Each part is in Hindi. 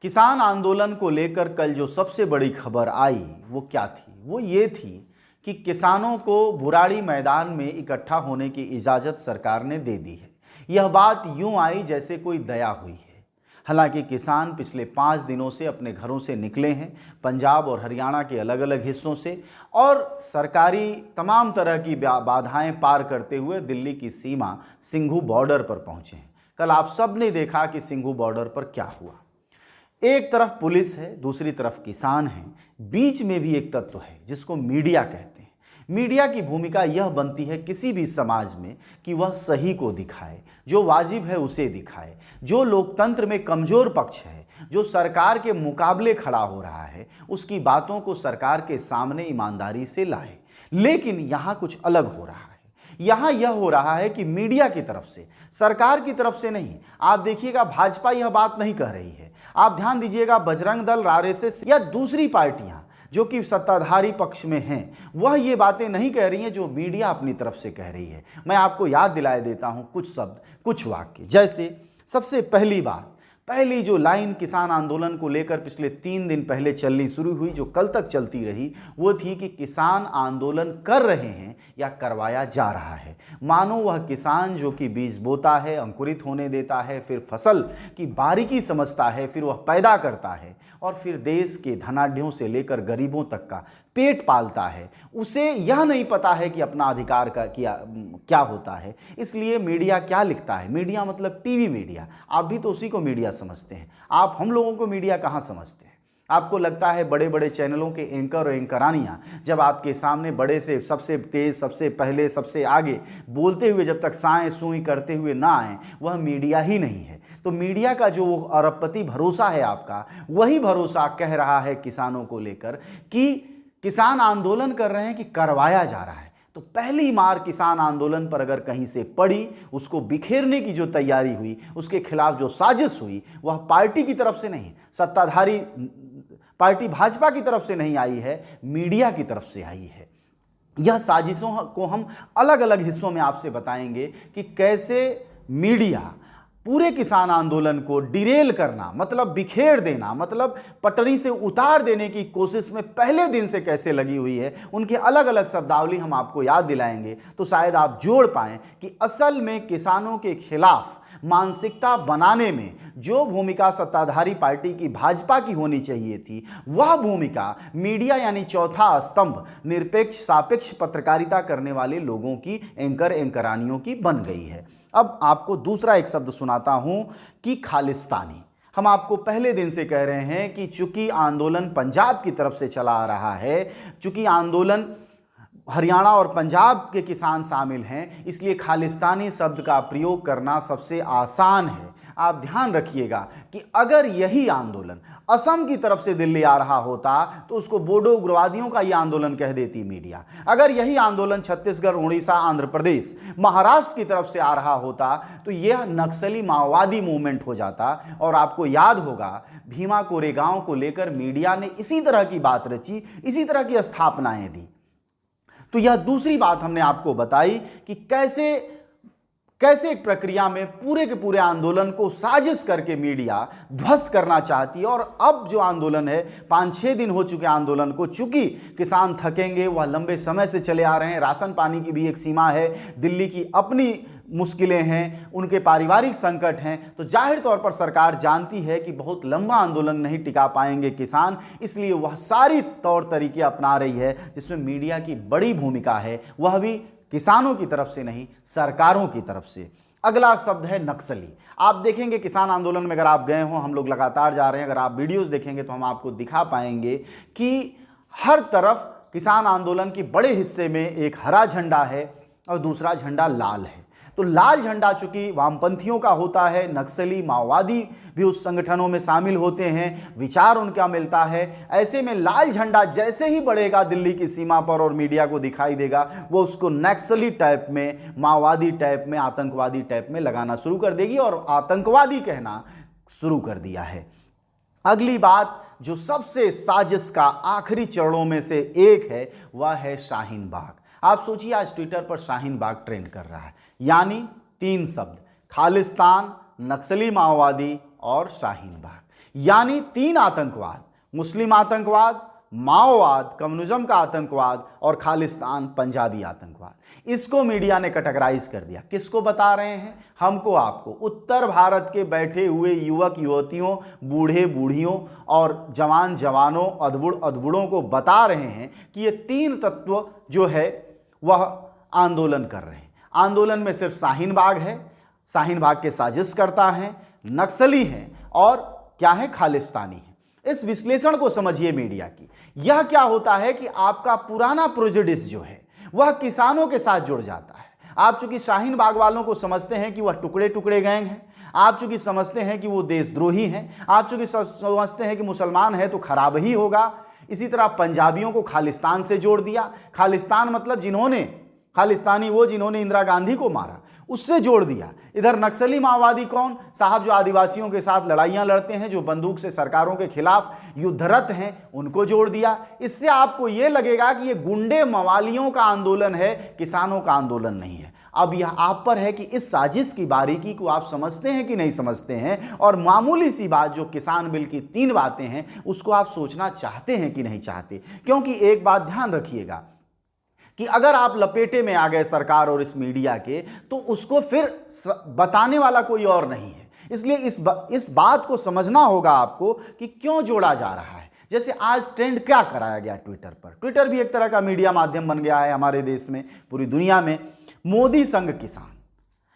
किसान आंदोलन को लेकर कल जो सबसे बड़ी खबर आई वो क्या थी? वो ये थी कि किसानों को बुराड़ी मैदान में इकट्ठा होने की इजाज़त सरकार ने दे दी है। यह बात यूं आई जैसे कोई दया हुई है। हालांकि किसान पिछले 5 दिनों से अपने घरों से निकले हैं, पंजाब और हरियाणा के अलग अलग हिस्सों से, और सरकारी तमाम तरह की बाधाएं पार करते हुए दिल्ली की सीमा सिंघू बॉर्डर पर पहुंचे हैं। कल आप सब ने देखा कि सिंघू बॉर्डर पर क्या हुआ। एक तरफ पुलिस है, दूसरी तरफ किसान हैं, बीच में भी एक तत्व है जिसको मीडिया कहते हैं। मीडिया की भूमिका यह बनती है किसी भी समाज में कि वह सही को दिखाए, जो वाजिब है उसे दिखाए, जो लोकतंत्र में कमजोर पक्ष है, जो सरकार के मुकाबले खड़ा हो रहा है, उसकी बातों को सरकार के सामने ईमानदारी से लाए। लेकिन यहाँ कुछ अलग हो रहा है। यहां यह हो रहा है कि मीडिया की तरफ से, सरकार की तरफ से नहीं। आप देखिएगा, भाजपा यह बात नहीं कह रही है। आप ध्यान दीजिएगा, बजरंग दल, आरएसएस या दूसरी पार्टियां जो कि सत्ताधारी पक्ष में हैं, वह ये बातें नहीं कह रही हैं जो मीडिया अपनी तरफ से कह रही है। मैं आपको याद दिलाए देता हूं कुछ शब्द, कुछ वाक्य। जैसे सबसे पहली बात, पहली जो लाइन किसान आंदोलन को लेकर पिछले 3 दिन पहले चलनी शुरू हुई, जो कल तक चलती रही, वो थी कि किसान आंदोलन कर रहे हैं या करवाया जा रहा है। मानो वह किसान जो कि बीज बोता है, अंकुरित होने देता है, फिर फसल की बारीकी समझता है, फिर वह पैदा करता है और फिर देश के धनाढ्यों से लेकर गरीबों तक का पेट पालता है, उसे यह नहीं पता है कि अपना अधिकार का क्या होता है। इसलिए मीडिया क्या लिखता है, मीडिया मतलब टीवी मीडिया, आप भी तो उसी को मीडिया समझते हैं। आप हम लोगों को मीडिया कहाँ समझते हैं? आपको लगता है बड़े बड़े चैनलों के एंकर और एंकरानियाँ जब आपके सामने बड़े से सबसे तेज, सबसे पहले, सबसे आगे बोलते हुए जब तक साएं सूई करते हुए ना आए, वह मीडिया ही नहीं है। तो मीडिया का जो अरबपति भरोसा है आपका, वही भरोसा कह रहा है किसानों को लेकर कि किसान आंदोलन कर रहे हैं कि करवाया जा रहा है। तो पहली मार किसान आंदोलन पर अगर कहीं से पड़ी, उसको बिखेरने की जो तैयारी हुई, उसके खिलाफ जो साजिश हुई, वह पार्टी की तरफ से नहीं, सत्ताधारी पार्टी भाजपा की तरफ से नहीं आई है, मीडिया की तरफ से आई है। यह साजिशों को हम अलग अलग हिस्सों में आपसे बताएंगे कि कैसे मीडिया पूरे किसान आंदोलन को डिरेल करना, मतलब बिखेर देना, मतलब पटरी से उतार देने की कोशिश में पहले दिन से कैसे लगी हुई है। उनके अलग अलग शब्दावली हम आपको याद दिलाएंगे तो शायद आप जोड़ पाएं कि असल में किसानों के खिलाफ मानसिकता बनाने में जो भूमिका सत्ताधारी पार्टी की भाजपा की होनी चाहिए थी, वह भूमिका मीडिया यानी चौथा स्तंभ, निरपेक्ष सापेक्ष पत्रकारिता करने वाले लोगों की, एंकर एंकरानियों की बन गई है। अब आपको दूसरा एक शब्द सुनाता हूं कि खालिस्तानी। हम आपको पहले दिन से कह रहे हैं कि चूंकि आंदोलन पंजाब की तरफ से चला आ रहा है, चूंकि आंदोलन हरियाणा और पंजाब के किसान शामिल हैं, इसलिए खालिस्तानी शब्द का प्रयोग करना सबसे आसान है। आप ध्यान रखिएगा कि अगर यही आंदोलन असम की तरफ से दिल्ली आ रहा होता तो उसको बोडो उग्रवादियों का यह आंदोलन कह देती मीडिया। अगर यही आंदोलन छत्तीसगढ़, उड़ीसा, आंध्र प्रदेश, महाराष्ट्र की तरफ से आ रहा होता तो यह नक्सली माओवादी मूवमेंट हो जाता। और आपको याद होगा, भीमा कोरेगांव को लेकर मीडिया ने इसी तरह की बात रची, इसी तरह की स्थापनाएं दी। तो यह दूसरी बात हमने आपको बताई कि कैसे एक प्रक्रिया में पूरे के पूरे आंदोलन को साजिश करके मीडिया ध्वस्त करना चाहती है। और अब जो आंदोलन है, 5-6 दिन हो चुके आंदोलन को, चूंकि किसान थकेंगे, वह लंबे समय से चले आ रहे हैं, राशन पानी की भी एक सीमा है, दिल्ली की अपनी मुश्किलें हैं, उनके पारिवारिक संकट हैं, तो जाहिर तौर पर सरकार जानती है कि बहुत लंबा आंदोलन नहीं टिका पाएंगे किसान, इसलिए वह सारी तौर तरीके अपना रही है जिसमें मीडिया की बड़ी भूमिका है, वह भी किसानों की तरफ से नहीं, सरकारों की तरफ से। अगला शब्द है नक्सली। आप देखेंगे किसान आंदोलन में, अगर आप गए हो, हम लोग लगातार जा रहे हैं, अगर आप वीडियोस देखेंगे तो हम आपको दिखा पाएंगे कि हर तरफ किसान आंदोलन की बड़े हिस्से में एक हरा झंडा है और दूसरा झंडा लाल है। तो लाल झंडा चूंकि वामपंथियों का होता है, नक्सली माओवादी भी उस संगठनों में शामिल होते हैं, विचार उनका मिलता है, ऐसे में लाल झंडा जैसे ही बढ़ेगा दिल्ली की सीमा पर और मीडिया को दिखाई देगा, वो उसको नक्सली टाइप में, माओवादी टाइप में, आतंकवादी टाइप में लगाना शुरू कर देगी और आतंकवादी कहना शुरू कर दिया है। अगली बात जो सबसे साजिश का आखिरी चरणों में से एक है, वह है शाहीन बाग। आप सोचिए, आज ट्विटर पर शाहीन बाग ट्रेंड कर रहा है, यानी 3 शब्द, खालिस्तान, नक्सली माओवादी और शाहीन बाग। यानी 3 आतंकवाद, मुस्लिम आतंकवाद, माओवाद, कम्युनिज्म का आतंकवाद और खालिस्तान पंजाबी आतंकवाद, इसको मीडिया ने कैटेगराइज कर दिया। किसको बता रहे हैं? हमको, आपको, उत्तर भारत के बैठे हुए युवक युवतियों, बूढ़े बूढ़ियों और जवान जवानों, अधबुड़ अधबुड़ों को बता रहे हैं कि ये 3 तत्व जो है वह आंदोलन कर रहे हैं। आंदोलन में सिर्फ शाहीन बाग है, शाहीन बाग के साजिश करता है, नक्सली हैं और क्या है, खालिस्तानी है। इस विश्लेषण को समझिए मीडिया की। यह क्या होता है कि आपका पुराना प्रेजुडिस जो है वह किसानों के साथ जुड़ जाता है। आप चूंकि शाहीन बाग वालों को समझते हैं कि वह टुकड़े टुकड़े गैंग हैं, आप चूंकि समझते हैं कि वो देशद्रोही हैं, आप चूंकि समझते हैं कि मुसलमान है तो खराब ही होगा। इसी तरह पंजाबियों को खालिस्तान से जोड़ दिया। खालिस्तान मतलब जिन्होंने, खालिस्तानी वो जिन्होंने इंदिरा गांधी को मारा, उससे जोड़ दिया। इधर नक्सली माओवादी कौन? साहब जो आदिवासियों के साथ लड़ाइयां लड़ते हैं, जो बंदूक से सरकारों के खिलाफ युद्धरत हैं, उनको जोड़ दिया। इससे आपको यह लगेगा कि यह गुंडे मवालियों का आंदोलन है, किसानों का आंदोलन नहीं है। अब यह आप पर है कि इस साजिश की बारीकी को आप समझते हैं कि नहीं समझते हैं, और मामूली सी बात जो किसान बिल की 3 बातें हैं उसको आप सोचना चाहते हैं कि नहीं चाहते। क्योंकि एक बात ध्यान रखिएगा कि अगर आप लपेटे में आ गए सरकार और इस मीडिया के, तो उसको फिर बताने वाला कोई और नहीं है। इसलिए इस बात को समझना होगा आपको कि क्यों जोड़ा जा रहा है। जैसे आज ट्रेंड क्या कराया गया ट्विटर पर, ट्विटर भी एक तरह का मीडिया माध्यम बन गया है हमारे देश में, पूरी दुनिया में। मोदी संग किसान,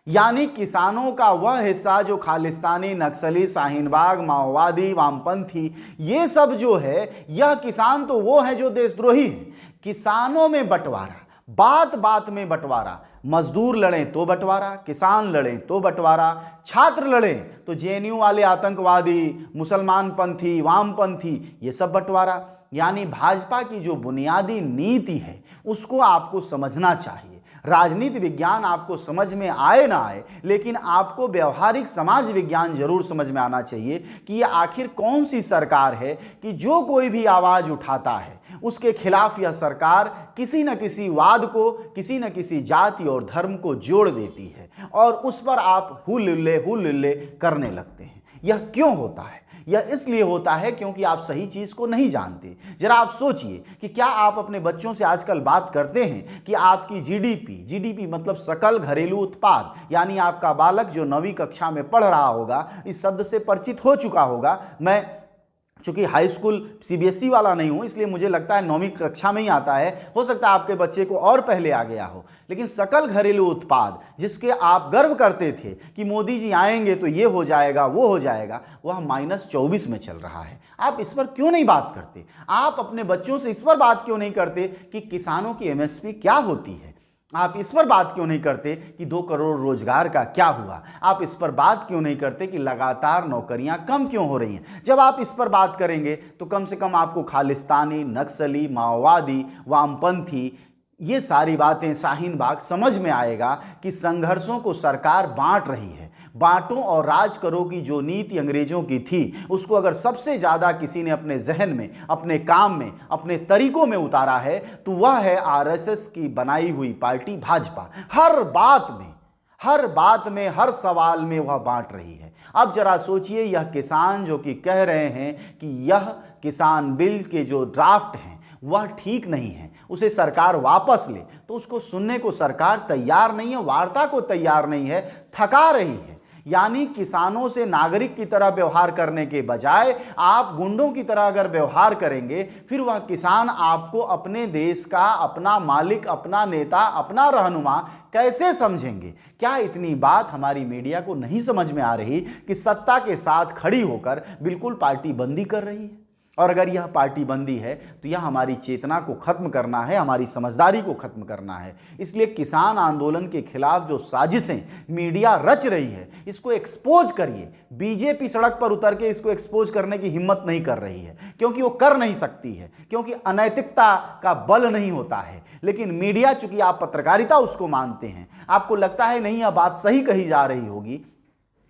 यानी किसानों का वह हिस्सा जो खालिस्तानी, नक्सली, शाहीन बाग, माओवादी, वामपंथी, ये सब जो है, यह किसान तो वो है जो देशद्रोही है। किसानों में बंटवारा, बात बात में बंटवारा, मजदूर लड़ें तो बंटवारा, किसान लड़ें तो बंटवारा, छात्र लड़ें तो जेएनयू वाले आतंकवादी, मुसलमान पंथी, वामपंथी, ये सब बंटवारा। यानी भाजपा की जो बुनियादी नीति है उसको आपको समझना चाहिए। राजनीति विज्ञान आपको समझ में आए ना आए, लेकिन आपको व्यवहारिक समाज विज्ञान जरूर समझ में आना चाहिए कि यह आखिर कौन सी सरकार है कि जो कोई भी आवाज उठाता है उसके खिलाफ यह सरकार किसी न किसी वाद को, किसी न किसी जाति और धर्म को जोड़ देती है और उस पर आप हुल्ले करने लगते हैं। यह क्यों होता है? यह इसलिए होता है क्योंकि आप सही चीज को नहीं जानते। जरा आप सोचिए कि क्या आप अपने बच्चों से आजकल बात करते हैं कि आपकी जीडीपी मतलब सकल घरेलू उत्पाद, यानी आपका बालक जो 9वीं कक्षा में पढ़ रहा होगा, इस शब्द से परिचित हो चुका होगा। मैं चूंकि हाई स्कूल सीबीएसई वाला नहीं हूं, इसलिए मुझे लगता है 9वीं कक्षा में ही आता है, हो सकता है आपके बच्चे को और पहले आ गया हो। लेकिन सकल घरेलू उत्पाद जिसके आप गर्व करते थे कि मोदी जी आएंगे तो ये हो जाएगा, वो हो जाएगा, वह -24 में चल रहा है। आप इस पर क्यों नहीं बात करते? आप अपने बच्चों से इस पर बात क्यों नहीं करते कि किसानों की एमएसपी क्या होती है? आप इस पर बात क्यों नहीं करते कि 2 करोड़ रोजगार का क्या हुआ? आप इस पर बात क्यों नहीं करते कि लगातार नौकरियां कम क्यों हो रही हैं? जब आप इस पर बात करेंगे तो कम से कम आपको खालिस्तानी, नक्सली, माओवादी, वामपंथी, ये सारी बातें, शाहीन बाग, समझ में आएगा कि संघर्षों को सरकार बांट रही है। बांटो और राज करो की जो नीति अंग्रेजों की थी, उसको अगर सबसे ज्यादा किसी ने अपने जहन में, अपने काम में, अपने तरीकों में उतारा है तो वह है आरएसएस की बनाई हुई पार्टी भाजपा। हर बात में, हर सवाल में वह बांट रही है। अब जरा सोचिए, यह किसान जो कि कह रहे हैं कि यह किसान बिल के जो ड्राफ्ट हैं वह ठीक नहीं है, उसे सरकार वापस ले, तो उसको सुनने को सरकार तैयार नहीं है, वार्ता को तैयार नहीं है, थका रही है। यानी किसानों से नागरिक की तरह व्यवहार करने के बजाय आप गुंडों की तरह अगर व्यवहार करेंगे, फिर वह किसान आपको अपने देश का अपना मालिक, अपना नेता, अपना रहनुमा कैसे समझेंगे? क्या इतनी बात हमारी मीडिया को नहीं समझ में आ रही कि सत्ता के साथ खड़ी होकर बिल्कुल पार्टी बंदी कर रही है? और अगर यह पार्टी बंदी है तो यह हमारी चेतना को खत्म करना है, हमारी समझदारी को खत्म करना है। इसलिए किसान आंदोलन के खिलाफ जो साजिशें मीडिया रच रही है, इसको एक्सपोज करिए। बीजेपी सड़क पर उतर के इसको एक्सपोज करने की हिम्मत नहीं कर रही है, क्योंकि वो कर नहीं सकती है, क्योंकि अनैतिकता का बल नहीं होता है। लेकिन मीडिया, चूंकि आप पत्रकारिता उसको मानते हैं, आपको लगता है नहीं यह बात सही कही जा रही होगी,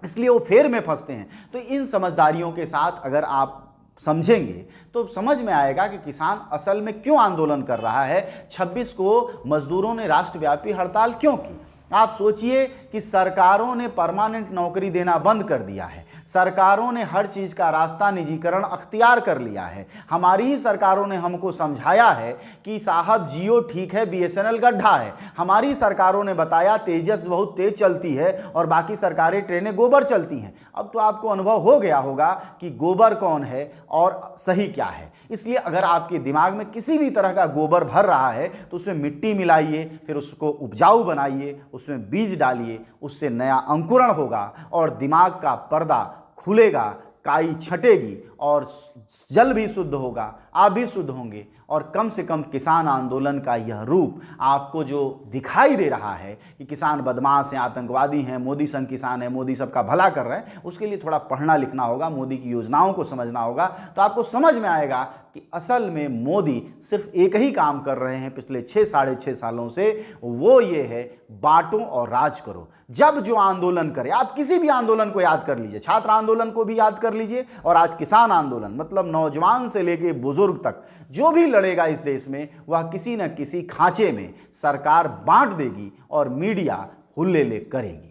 इसलिए वो फेर में फंसते हैं। तो इन समझदारियों के साथ अगर आप समझेंगे तो समझ में आएगा कि किसान असल में क्यों आंदोलन कर रहा है। 26 को मजदूरों ने राष्ट्रव्यापी हड़ताल क्यों की? आप सोचिए कि सरकारों ने परमानेंट नौकरी देना बंद कर दिया है, सरकारों ने हर चीज का रास्ता निजीकरण अख्तियार कर लिया है। हमारी ही सरकारों ने हमको समझाया है कि साहब जियो ठीक है, बीएसएनएल गड्ढा है। हमारी सरकारों ने बताया तेजस बहुत तेज चलती है और बाकी सरकारी ट्रेनें गोबर चलती हैं। अब तो आपको अनुभव हो गया होगा कि गोबर कौन है और सही क्या है। इसलिए अगर आपके दिमाग में किसी भी तरह का गोबर भर रहा है तो उसमें मिट्टी मिलाइए, फिर उसको उपजाऊ बनाइए, उसमें बीज डालिए, उससे नया अंकुरण होगा और दिमाग का पर्दा खुलेगा, काई छटेगी और जल भी शुद्ध होगा, आप भी शुद्ध होंगे। और कम से कम किसान आंदोलन का यह रूप आपको जो दिखाई दे रहा है कि किसान बदमाश हैं, आतंकवादी हैं, मोदी संग किसान है, मोदी सबका भला कर रहे हैं, उसके लिए थोड़ा पढ़ना लिखना होगा, मोदी की योजनाओं को समझना होगा। तो आपको समझ में आएगा कि असल में मोदी सिर्फ एक ही काम कर रहे हैं पिछले 6-6.5 सालों से, वो ये है बांटो और राज करो। जब जो आंदोलन करे, आप किसी भी आंदोलन को याद कर लीजिए, छात्र आंदोलन को भी याद कर लीजिए और आज किसान आंदोलन, मतलब नौजवान से लेके बुजुर्ग तक जो भी लड़ेगा इस देश में, वह किसी न किसी खांचे में सरकार बांट देगी और मीडिया हुल्ले ले करेगी।